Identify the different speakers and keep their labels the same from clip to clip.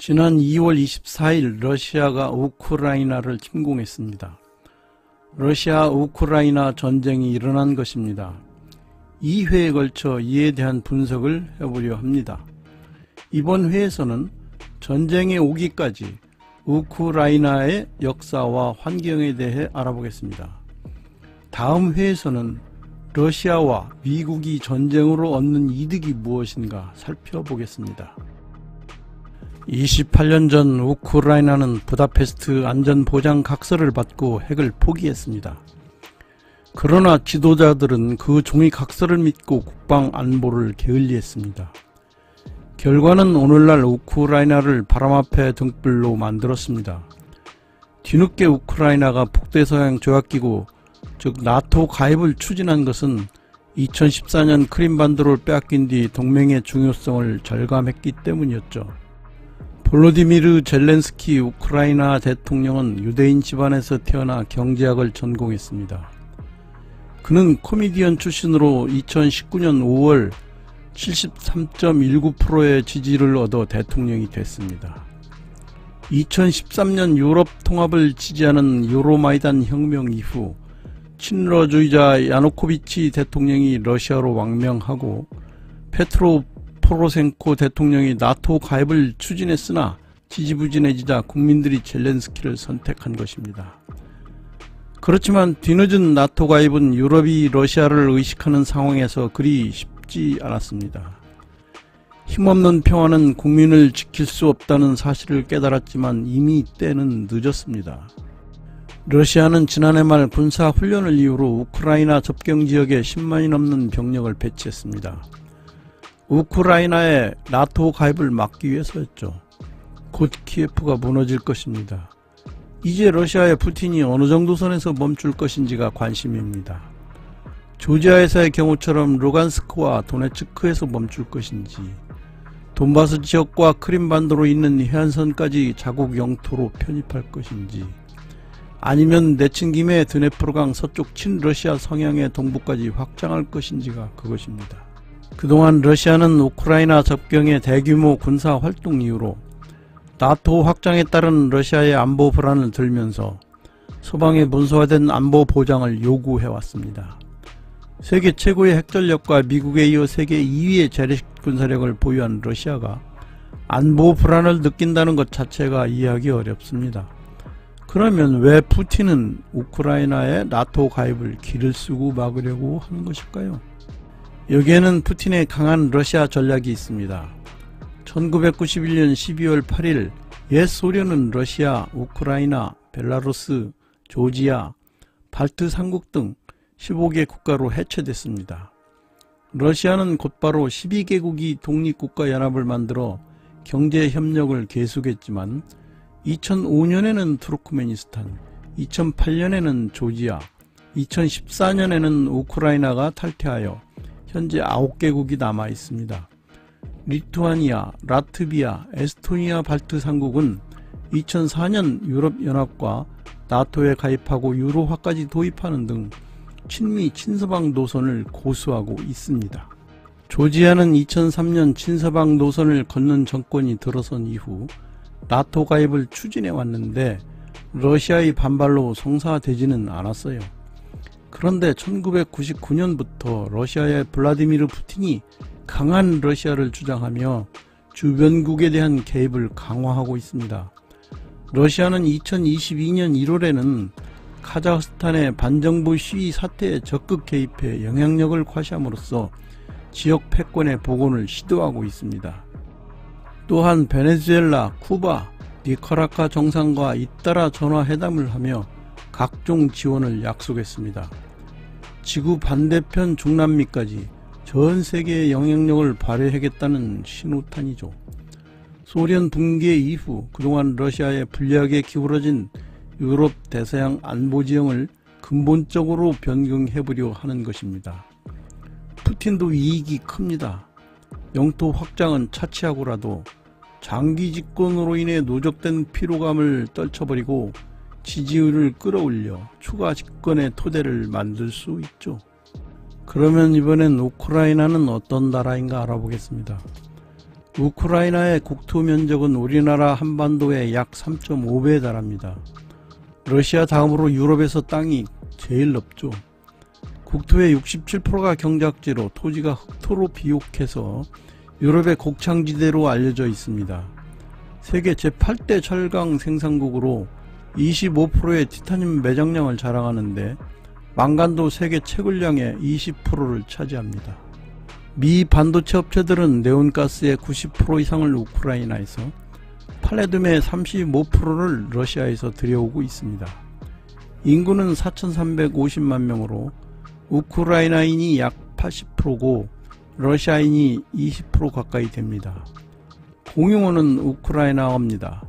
Speaker 1: 지난 2월 24일 러시아가 우크라이나를 침공했습니다. 러시아 우크라이나 전쟁이 일어난 것입니다. 2회에 걸쳐 이에 대한 분석을 해보려 합니다. 이번 회에서는 전쟁에 오기까지 우크라이나의 역사와 환경에 대해 알아보겠습니다. 다음 회에서는 러시아와 미국이 전쟁으로 얻는 이득이 무엇인가 살펴보겠습니다. 28년 전 우크라이나는 부다페스트 안전보장 각서를 받고 핵을 포기했습니다. 그러나 지도자들은 그 종이 각서를 믿고 국방 안보를 게을리했습니다. 결과는 오늘날 우크라이나를 바람 앞에 등불로 만들었습니다. 뒤늦게 우크라이나가 북대서양 조약기구 즉 나토 가입을 추진한 것은 2014년 크림반도를 빼앗긴 뒤 동맹의 중요성을 절감했기 때문이었죠. 볼로디미르 젤렌스키 우크라이나 대통령은 유대인 집안에서 태어나 경제학을 전공했습니다. 그는 코미디언 출신으로 2019년 5월 73.19%의 지지를 얻어 대통령이 됐습니다. 2013년 유럽 통합을 지지하는 유로마이단 혁명 이후 친러주의자 야누코비치 대통령이 러시아로亡명하고 페트로 포로셴코 대통령이 나토 가입을 추진했으나 지지부진해지자 국민들이 젤렌스키를 선택한 것입니다. 그렇지만 뒤늦은 나토 가입은 유럽이 러시아를 의식하는 상황에서 그리 쉽지 않았습니다. 힘없는 평화는 국민을 지킬 수 없다는 사실을 깨달았지만 이미 때는 늦었습니다. 러시아는 지난해 말 군사훈련을 이유로 우크라이나 접경지역에 10만이 넘는 병력을 배치했습니다. 우크라이나의 나토 가입을 막기 위해서였죠. 곧 키예프가 무너질 것입니다. 이제 러시아의 푸틴이 어느 정도 선에서 멈출 것인지가 관심입니다. 조지아에서의 경우처럼 루간스크와 도네츠크에서 멈출 것인지, 돈바스 지역과 크림반도로 있는 해안선까지 자국 영토로 편입할 것인지, 아니면 내친 김에 드네프르강 서쪽 친러시아 성향의 동부까지 확장할 것인지가 그것입니다. 그동안 러시아는 우크라이나 접경의 대규모 군사 활동 이후로 나토 확장에 따른 러시아의 안보 불안을 들면서 서방의 문서화된 안보 보장을 요구해왔습니다. 세계 최고의 핵전력과 미국에 이어 세계 2위의 재래식 군사력을 보유한 러시아가 안보 불안을 느낀다는 것 자체가 이해하기 어렵습니다. 그러면 왜 푸틴은 우크라이나의 나토 가입을 기를 쓰고 막으려고 하는 것일까요? 여기에는 푸틴의 강한 러시아 전략이 있습니다. 1991년 12월 8일 옛 소련은 러시아, 우크라이나, 벨라루스, 조지아, 발트 3국 등 15개 국가로 해체됐습니다. 러시아는 곧바로 12개국이 독립국가연합을 만들어 경제협력을 계속했지만 2005년에는 투르크메니스탄, 2008년에는 조지아, 2014년에는 우크라이나가 탈퇴하여 현재 9개국이 남아 있습니다. 리투아니아, 라트비아, 에스토니아 발트 3국은 2004년 유럽연합과 나토에 가입하고 유로화까지 도입하는 등 친미 친서방 노선을 고수하고 있습니다. 조지아는 2003년 친서방 노선을 걷는 정권이 들어선 이후 나토 가입을 추진해 왔는데 러시아의 반발로 성사되지는 않았어요. 그런데 1999년부터 러시아의 블라디미르 푸틴이 강한 러시아를 주장하며 주변국에 대한 개입을 강화하고 있습니다. 러시아는 2022년 1월에는 카자흐스탄의 반정부 시위 사태에 적극 개입해 영향력을 과시함으로써 지역 패권의 복원을 시도하고 있습니다. 또한 베네수엘라, 쿠바, 니카라과 정상과 잇따라 전화회담을 하며 각종 지원을 약속했습니다. 지구 반대편 중남미까지 전 세계의 영향력을 발휘하겠다는 신호탄이죠. 소련 붕괴 이후 그동안 러시아에 불리하게 기울어진 유럽 대서양 안보지형을 근본적으로 변경해보려 하는 것입니다. 푸틴도 이익이 큽니다. 영토 확장은 차치하고라도 장기 집권으로 인해 누적된 피로감을 떨쳐버리고 지지율을 끌어올려 추가 집권의 토대를 만들 수 있죠. 그러면 이번엔 우크라이나는 어떤 나라인가 알아보겠습니다. 우크라이나의 국토 면적은 우리나라 한반도의 약 3.5배에 달합니다. 러시아 다음으로 유럽에서 땅이 제일 넓죠. 국토의 67%가 경작지로 토지가 흑토로 비옥해서 유럽의 곡창지대로 알려져 있습니다. 세계 제8대 철강 생산국으로 25%의 티타늄 매장량을 자랑하는데 망간도 세계 채굴량의 20%를 차지합니다. 미 반도체 업체들은 네온가스의 90% 이상을 우크라이나에서, 팔레듐의 35%를 러시아에서 들여오고 있습니다. 인구는 4,350만 명으로 우크라이나인이 약 80%고 러시아인이 20% 가까이 됩니다. 공용어는 우크라이나어입니다.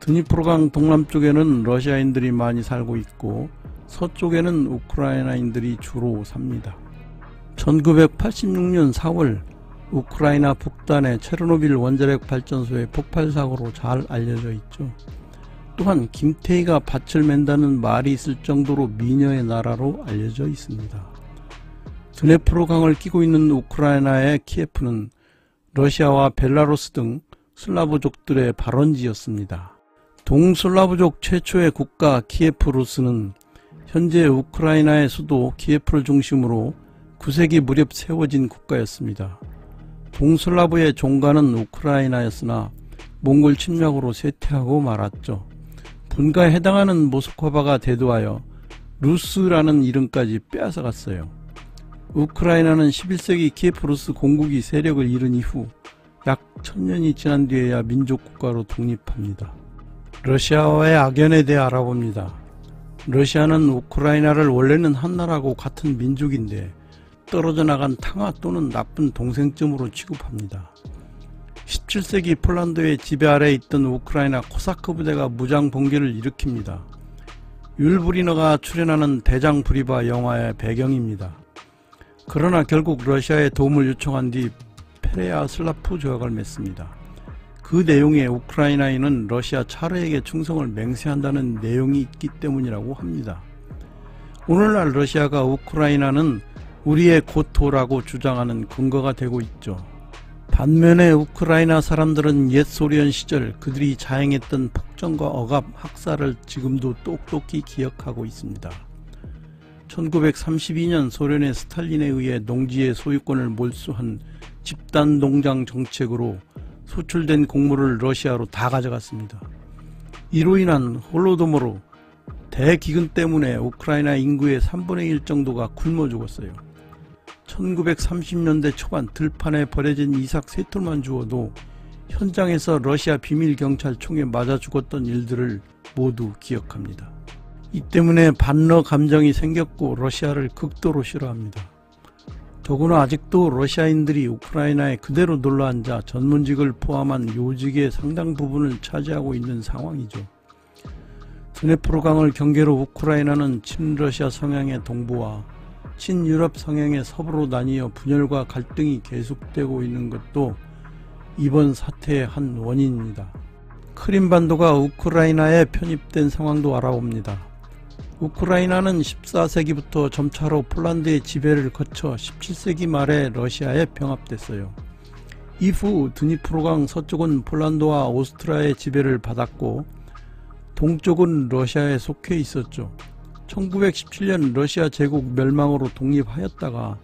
Speaker 1: 드니프로강 동남쪽에는 러시아인들이 많이 살고 있고 서쪽에는 우크라이나인들이 주로 삽니다. 1986년 4월 우크라이나 북단의 체르노빌 원자력 발전소의 폭발 사고로 잘 알려져 있죠. 또한 김태희가 밭을 맨다는 말이 있을 정도로 미녀의 나라로 알려져 있습니다. 드네프로강을 끼고 있는 우크라이나의 키예프는 러시아와 벨라루스 등 슬라브족들의 발원지였습니다. 동슬라브족 최초의 국가 키예프 루스는 현재 우크라이나의 수도 키예프를 중심으로 9세기 무렵 세워진 국가였습니다. 동슬라브의 종가는 우크라이나였으나 몽골 침략으로 쇠퇴하고 말았죠. 분가에 해당하는 모스크바가 대두하여 루스라는 이름까지 빼앗아갔어요. 우크라이나는 11세기 키예프 루스 공국이 세력을 잃은 이후 약 1000년이 지난 뒤에야 민족국가로 독립합니다. 러시아와의 악연에 대해 알아봅니다. 러시아는 우크라이나를 원래는 한나라하고 같은 민족인데 떨어져 나간 탕화 또는 나쁜 동생쯤으로 취급합니다. 17세기 폴란드의 지배 아래에 있던 우크라이나 코사크 부대가 무장 봉기를 일으킵니다. 율브리너가 출연하는 대장 브리바 영화의 배경입니다. 그러나 결국 러시아에 도움을 요청한 뒤 페레아 슬라프 조약을 맺습니다. 그 내용에 우크라이나인은 러시아 차르에게 충성을 맹세한다는 내용이 있기 때문이라고 합니다. 오늘날 러시아가 우크라이나는 우리의 고토라고 주장하는 근거가 되고 있죠. 반면에 우크라이나 사람들은 옛 소련 시절 그들이 자행했던 폭정과 억압, 학살을 지금도 똑똑히 기억하고 있습니다. 1932년 소련의 스탈린에 의해 농지의 소유권을 몰수한 집단 농장 정책으로 소출된 곡물을 러시아로 다 가져갔습니다. 이로 인한 홀로도모로 대기근 때문에 우크라이나 인구의 3분의 1 정도가 굶어 죽었어요. 1930년대 초반 들판에 버려진 이삭 쇠톨만 주워도 현장에서 러시아 비밀경찰 총에 맞아 죽었던 일들을 모두 기억합니다. 이 때문에 반러 감정이 생겼고 러시아를 극도로 싫어합니다. 더구나 아직도 러시아인들이 우크라이나에 그대로 놀러앉아 전문직을 포함한 요직의 상당 부분을 차지하고 있는 상황이죠. 드네프로강을 경계로 우크라이나는 친러시아 성향의 동부와 친유럽 성향의 서부로 나뉘어 분열과 갈등이 계속되고 있는 것도 이번 사태의 한 원인입니다. 크림반도가 우크라이나에 편입된 상황도 알아봅니다. 우크라이나는 14세기부터 점차로 폴란드의 지배를 거쳐 17세기 말에 러시아에 병합됐어요. 이후 드니프로강 서쪽은 폴란드와 오스트리아의 지배를 받았고 동쪽은 러시아에 속해 있었죠. 1917년 러시아 제국 멸망으로 독립하였다가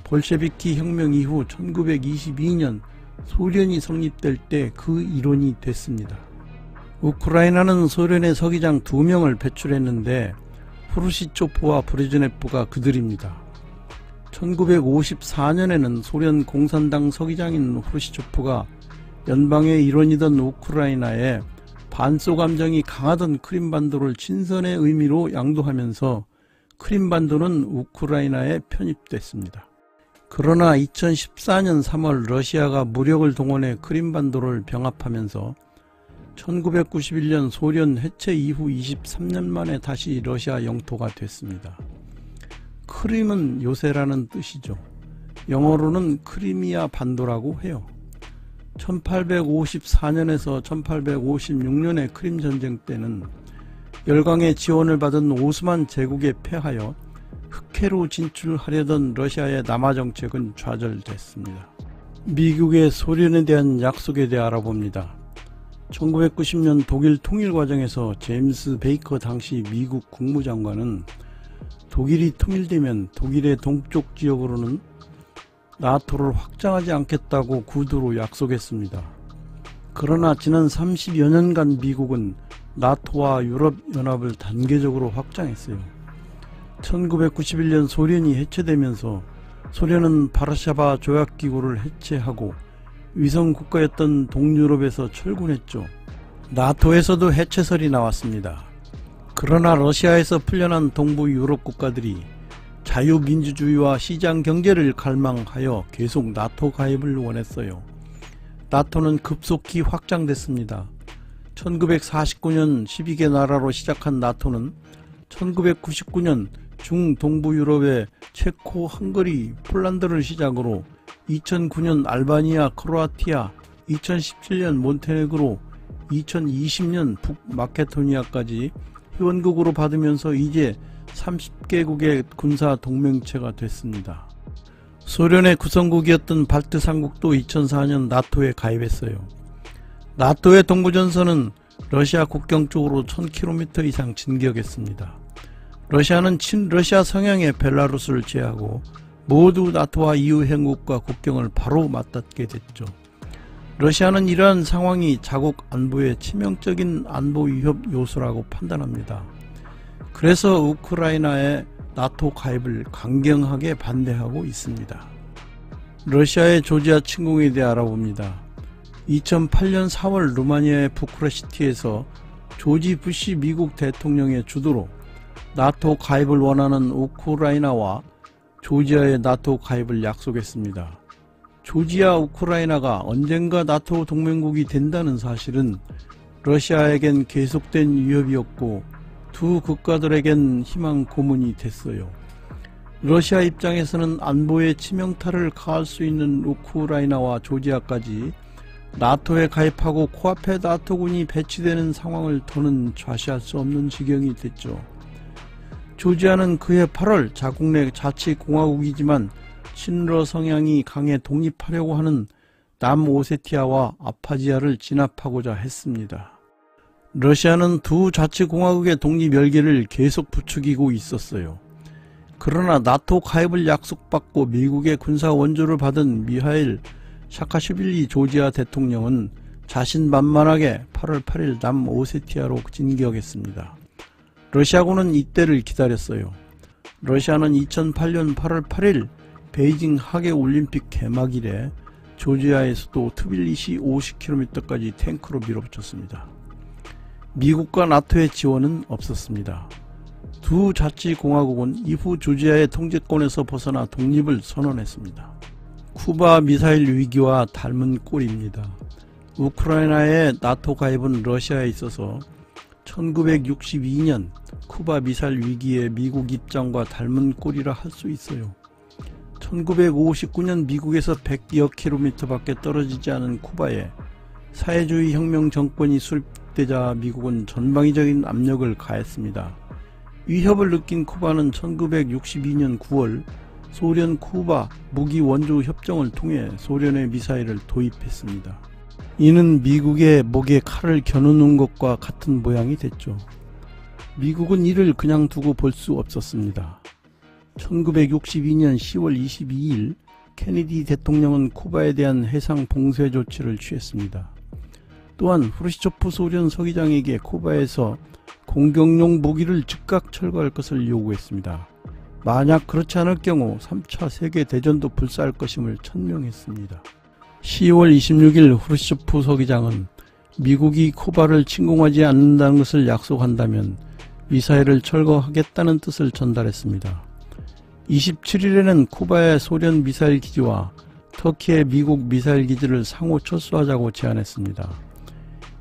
Speaker 1: 볼셰비키 혁명 이후 1922년 소련이 성립될 때 그 일원이 됐습니다. 우크라이나는 소련의 서기장 2명을 배출했는데 후르시초프와 브레즈네프가 그들입니다. 1954년에는 소련 공산당 서기장인 후르시초프가 연방의 일원이던 우크라이나에 반소 감정이 강하던 크림반도를 친선의 의미로 양도하면서 크림반도는 우크라이나에 편입됐습니다. 그러나 2014년 3월 러시아가 무력을 동원해 크림반도를 병합하면서 1991년 소련 해체 이후 23년 만에 다시 러시아 영토가 됐습니다. 크림은 요새라는 뜻이죠. 영어로는 크리미아 반도라고 해요. 1854년에서 1856년의 크림 전쟁 때는 열강의 지원을 받은 오스만 제국에 패하여 흑해로 진출하려던 러시아의 남하 정책은 좌절됐습니다. 미국의 소련에 대한 약속에 대해 알아봅니다. 1990년 독일 통일 과정에서 제임스 베이커 당시 미국 국무장관은 독일이 통일되면 독일의 동쪽 지역으로는 나토를 확장하지 않겠다고 구두로 약속했습니다. 그러나 지난 30여 년간 미국은 나토와 유럽연합을 단계적으로 확장했어요. 1991년 소련이 해체되면서 소련은 바르샤바 조약기구를 해체하고 위성국가였던 동유럽에서 철군했죠. 나토에서도 해체설이 나왔습니다. 그러나 러시아에서 풀려난 동부 유럽 국가들이 자유민주주의와 시장경제를 갈망하여 계속 나토 가입을 원했어요. 나토는 급속히 확장됐습니다. 1949년 12개 나라로 시작한 나토는 1999년 중동부 유럽의 체코, 헝가리, 폴란드를 시작으로 2009년 알바니아, 크로아티아, 2017년 몬테네그로, 2020년 북마케도니아까지 회원국으로 받으면서 이제 30개국의 군사 동맹체가 됐습니다. 소련의 구성국이었던 발트 3국도 2004년 나토에 가입했어요. 나토의 동부전선은 러시아 국경 쪽으로 1000km 이상 진격했습니다. 러시아는 친러시아 성향의 벨라루스를 제외하고 모두 나토와 EU 회원국과 국경을 바로 맞닿게 됐죠. 러시아는 이러한 상황이 자국 안보에 치명적인 안보 위협 요소라고 판단합니다. 그래서 우크라이나의 나토 가입을 강경하게 반대하고 있습니다. 러시아의 조지아 침공에 대해 알아봅니다. 2008년 4월 루마니아의 부쿠레슈티에서 조지 부시 미국 대통령의 주도로 나토 가입을 원하는 우크라이나와 조지아의 나토 가입을 약속했습니다. 조지아, 우크라이나가 언젠가 나토 동맹국이 된다는 사실은 러시아에겐 계속된 위협이었고 두 국가들에겐 희망 고문이 됐어요. 러시아 입장에서는 안보에 치명타를 가할 수 있는 우크라이나와 조지아까지 나토에 가입하고 코앞에 나토군이 배치되는 상황을 더는 좌시할 수 없는 지경이 됐죠. 조지아는 그해 8월 자국 내 자치공화국이지만 친러 성향이 강해 독립하려고 하는 남오세티아와 아파지아를 진압하고자 했습니다. 러시아는 두 자치공화국의 독립 열기를 계속 부추기고 있었어요. 그러나 나토 가입을 약속받고 미국의 군사 원조를 받은 미하일 사카슈빌리 조지아 대통령은 자신만만하게 8월 8일 남오세티아로 진격했습니다. 러시아군은 이때를 기다렸어요. 러시아는 2008년 8월 8일 베이징 하계올림픽 개막일에 조지아의 수도 트빌리시 50km까지 탱크로 밀어붙였습니다. 미국과 나토의 지원은 없었습니다. 두 자치공화국은 이후 조지아의 통제권에서 벗어나 독립을 선언했습니다. 쿠바 미사일 위기와 닮은 꼴입니다. 우크라이나의 나토 가입은 러시아에 있어서 1962년 쿠바 미사일 위기의 미국 입장과 닮은 꼴이라 할 수 있어요. 1959년 미국에서 100여 킬로미터 밖에 떨어지지 않은 쿠바에 사회주의 혁명 정권이 수립되자 미국은 전방위적인 압력을 가했습니다. 위협을 느낀 쿠바는 1962년 9월 소련 쿠바 무기 원조 협정을 통해 소련의 미사일을 도입했습니다. 이는 미국의 목에 칼을 겨누는 것과 같은 모양이 됐죠. 미국은 이를 그냥 두고 볼 수 없었습니다. 1962년 10월 22일 케네디 대통령은 쿠바에 대한 해상 봉쇄 조치를 취했습니다. 또한 후르시초프 소련 서기장에게 쿠바에서 공격용 무기를 즉각 철거할 것을 요구했습니다. 만약 그렇지 않을 경우 3차 세계대전도 불사할 것임을 천명했습니다. 10월 26일 후르시초프 서기장은 미국이 쿠바를 침공하지 않는다는 것을 약속한다면 미사일을 철거하겠다는 뜻을 전달했습니다. 27일에는 쿠바의 소련 미사일 기지와 터키의 미국 미사일 기지를 상호 철수하자고 제안했습니다.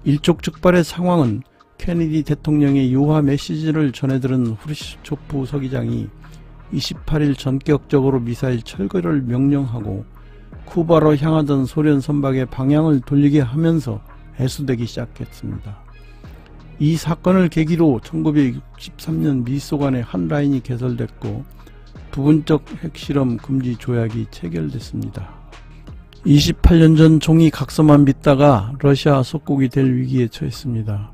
Speaker 1: 일촉즉발의 상황은 케네디 대통령의 유화 메시지를 전해들은 후르시초프 서기장이 28일 전격적으로 미사일 철거를 명령하고 쿠바로 향하던 소련 선박의 방향을 돌리게 하면서 해수되기 시작했습니다. 이 사건을 계기로 1963년 미소 간의 한 라인이 개설됐고 부분적 핵실험 금지 조약이 체결됐습니다. 28년 전 종이 각서만 믿다가 러시아 속국이 될 위기에 처했습니다.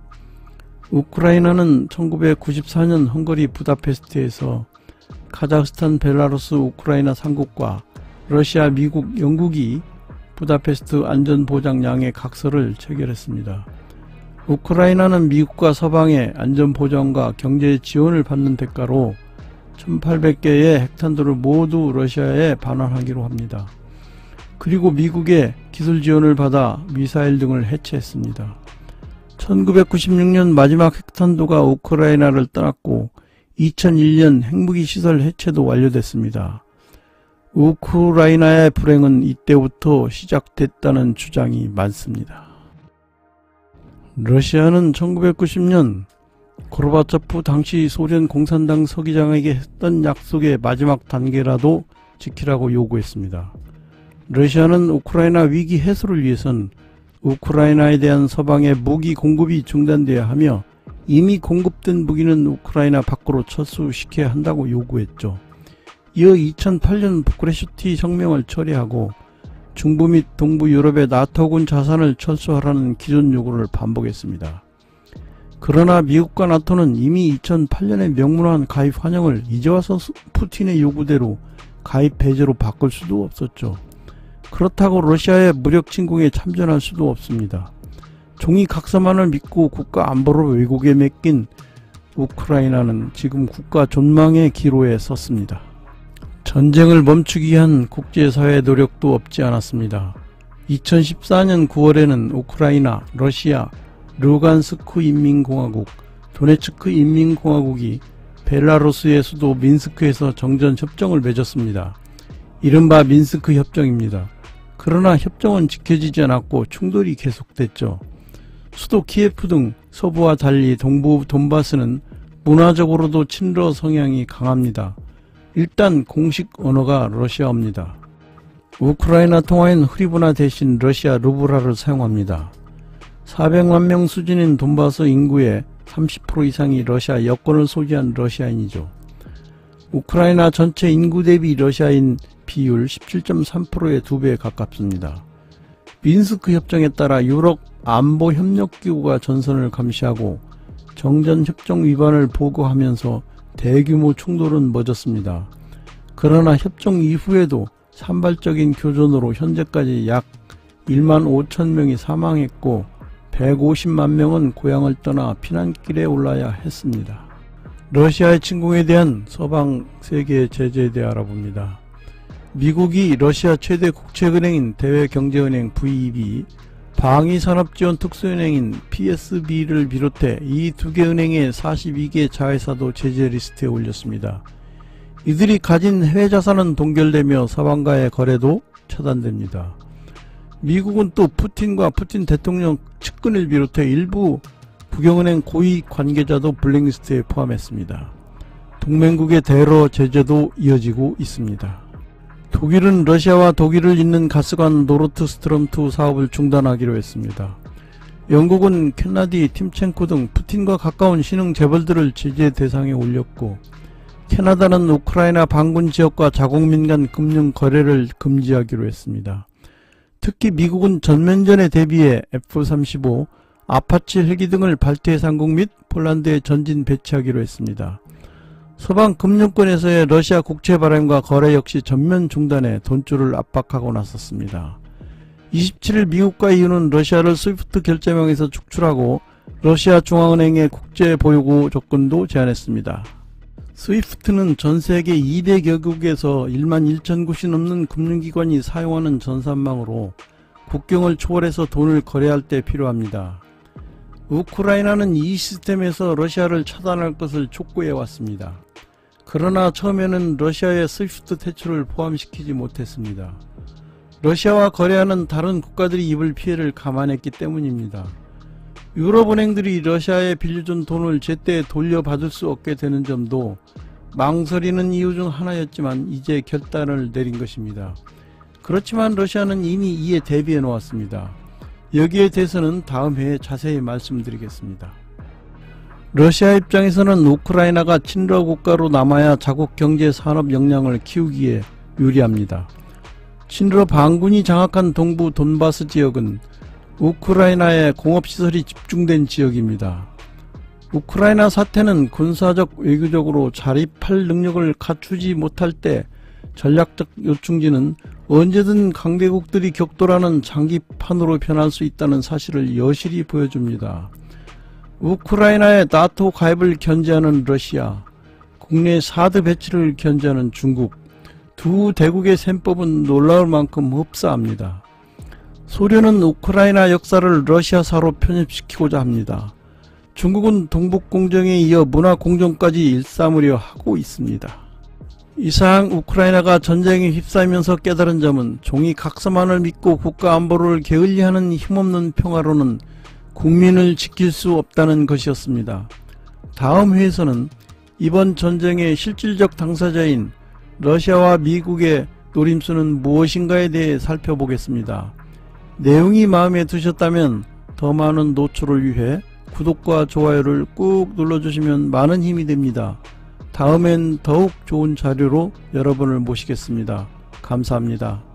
Speaker 1: 우크라이나는 1994년 헝가리 부다페스트에서 카자흐스탄, 벨라루스, 우크라이나 3국과 러시아, 미국, 영국이 부다페스트 안전보장양해 각서를 체결했습니다. 우크라이나는 미국과 서방의 안전보장과 경제 지원을 받는 대가로 1800개의 핵탄두를 모두 러시아에 반환하기로 합니다. 그리고 미국의 기술 지원을 받아 미사일 등을 해체했습니다. 1996년 마지막 핵탄두가 우크라이나를 떠났고 2001년 핵무기 시설 해체도 완료됐습니다. 우크라이나의 불행은 이때부터 시작됐다는 주장이 많습니다. 러시아는 1990년 고르바초프 당시 소련 공산당 서기장에게 했던 약속의 마지막 단계라도 지키라고 요구했습니다. 러시아는 우크라이나 위기 해소를 위해선 우크라이나에 대한 서방의 무기 공급이 중단돼야 하며 이미 공급된 무기는 우크라이나 밖으로 철수시켜야 한다고 요구했죠. 이어 2008년 부쿠레슈티 성명을 철회하고 중부 및 동부 유럽의 나토군 자산을 철수하라는 기존 요구를 반복했습니다. 그러나 미국과 나토는 이미 2008년에 명문화한 가입 환영을 이제 와서 푸틴의 요구대로 가입 배제로 바꿀 수도 없었죠. 그렇다고 러시아의 무력 침공에 참전할 수도 없습니다. 종이 각서만을 믿고 국가 안보를 외국에 맡긴 우크라이나는 지금 국가 존망의 기로에 섰습니다. 전쟁을 멈추기 위한 국제사회의 노력도 없지 않았습니다. 2014년 9월에는 우크라이나, 러시아, 루간스크 인민공화국, 도네츠크 인민공화국이 벨라루스의 수도 민스크에서 정전협정을 맺었습니다. 이른바 민스크 협정입니다. 그러나 협정은 지켜지지 않았고 충돌이 계속됐죠. 수도 키예프 등 서부와 달리 동부 돈바스는 문화적으로도 친러 성향이 강합니다. 일단 공식 언어가 러시아어입니다. 우크라이나 통화인 흐리브나 대신 러시아 루블라를 사용합니다. 400만 명 수준인 돈바스 인구의 30% 이상이 러시아 여권을 소지한 러시아인이죠. 우크라이나 전체 인구 대비 러시아인 비율 17.3%의 2배에 가깝습니다. 민스크 협정에 따라 유럽 안보협력기구가 전선을 감시하고 정전협정 위반을 보고하면서 대규모 충돌은 멎었습니다. 그러나 협정 이후에도 산발적인 교전으로 현재까지 약 1만 5천 명이 사망했고 150만 명은 고향을 떠나 피난길에 올라야 했습니다. 러시아의 침공에 대한 서방 세계의 제재에 대해 알아봅니다. 미국이 러시아 최대 국책은행인 대외경제은행 VEB, 방위산업지원특수은행인 PSB를 비롯해 이 두 개 은행의 42개 자회사도 제재 리스트에 올렸습니다. 이들이 가진 해외자산은 동결되며 서방과의 거래도 차단됩니다. 미국은 또 푸틴과 푸틴 대통령 측근을 비롯해 일부 국영은행 고위 관계자도 블랙리스트에 포함했습니다. 동맹국의 대러 제재도 이어지고 있습니다. 독일은 러시아와 독일을 잇는 가스관 노르트스트롬2 사업을 중단하기로 했습니다. 영국은 켄나디, 팀첸코 등 푸틴과 가까운 신흥 재벌들을 제재 대상에 올렸고, 캐나다는 우크라이나 반군 지역과 자국민 간 금융 거래를 금지하기로 했습니다. 특히 미국은 전면전에 대비해 F-35, 아파치 헬기 등을 발트해 상국 및 폴란드에 전진 배치하기로 했습니다. 서방 금융권에서의 러시아 국채 발행과 거래 역시 전면 중단해 돈줄을 압박하고 나섰습니다. 27일 미국과 EU는 러시아를 스위프트 결제망에서 축출하고 러시아 중앙은행의 국제 보유 조건도 제한했습니다. 스위프트는 전세계 200여국에서 1만 1천 곳이 넘는 금융기관이 사용하는 전산망으로 국경을 초월해서 돈을 거래할 때 필요합니다. 우크라이나는 이 시스템에서 러시아를 차단할 것을 촉구해 왔습니다. 그러나 처음에는 러시아의 스위프트 퇴출을 포함시키지 못했습니다. 러시아와 거래하는 다른 국가들이 입을 피해를 감안했기 때문입니다. 유럽은행들이 러시아에 빌려준 돈을 제때 돌려받을 수 없게 되는 점도 망설이는 이유 중 하나였지만 이제 결단을 내린 것입니다. 그렇지만 러시아는 이미 이에 대비해 놓았습니다. 여기에 대해서는 다음 회에 자세히 말씀드리겠습니다. 러시아 입장에서는 우크라이나가 친러 국가로 남아야 자국 경제 산업 역량을 키우기에 유리합니다. 친러 반군이 장악한 동부 돈바스 지역은 우크라이나의 공업시설이 집중된 지역입니다. 우크라이나 사태는 군사적 외교적으로 자립할 능력을 갖추지 못할 때 전략적 요충지는 언제든 강대국들이 격돌하는 장기판으로 변할 수 있다는 사실을 여실히 보여줍니다. 우크라이나의 나토 가입을 견제하는 러시아, 국내 사드 배치를 견제하는 중국, 두 대국의 셈법은 놀라울 만큼 흡사합니다. 소련은 우크라이나 역사를 러시아사로 편입시키고자 합니다. 중국은 동북공정에 이어 문화공정까지 일삼으려 하고 있습니다. 이상 우크라이나가 전쟁에 휩싸이면서 깨달은 점은 종이 각서만을 믿고 국가안보를 게을리하는 힘없는 평화로는 국민을 지킬 수 없다는 것이었습니다. 다음 회에서는 이번 전쟁의 실질적 당사자인 러시아와 미국의 노림수는 무엇인가에 대해 살펴보겠습니다. 내용이 마음에 드셨다면 더 많은 노출을 위해 구독과 좋아요를 꾹 눌러주시면 많은 힘이 됩니다. 다음엔 더욱 좋은 자료로 여러분을 모시겠습니다. 감사합니다.